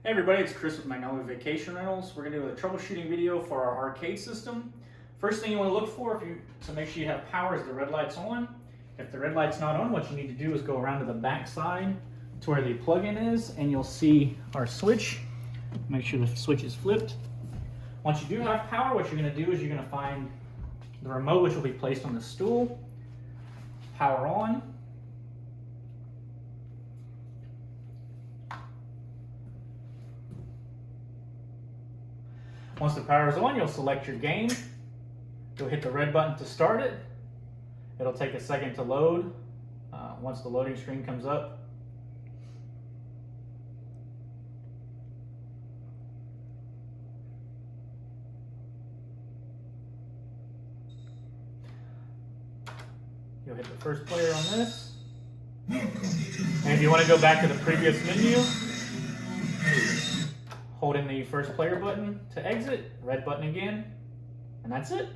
Hey everybody, it's Chris with Magnolia Vacation Rentals. We're going to do a troubleshooting video for our arcade system. First thing you want to look for to make sure you have power is the red light's on. If the red light's not on, what you need to do is go around to the back side to where the plug-in is, and you'll see our switch. Make sure the switch is flipped. Once you do have power, what you're going to do is you're going to find the remote, which will be placed on the stool. Power on. Once the power is on, you'll select your game. You'll hit the red button to start it. It'll take a second to load. Once the loading screen comes up, you'll hit the first player on this. And if you want to go back to the previous menu, hold in the first player button to exit, red button again, and that's it.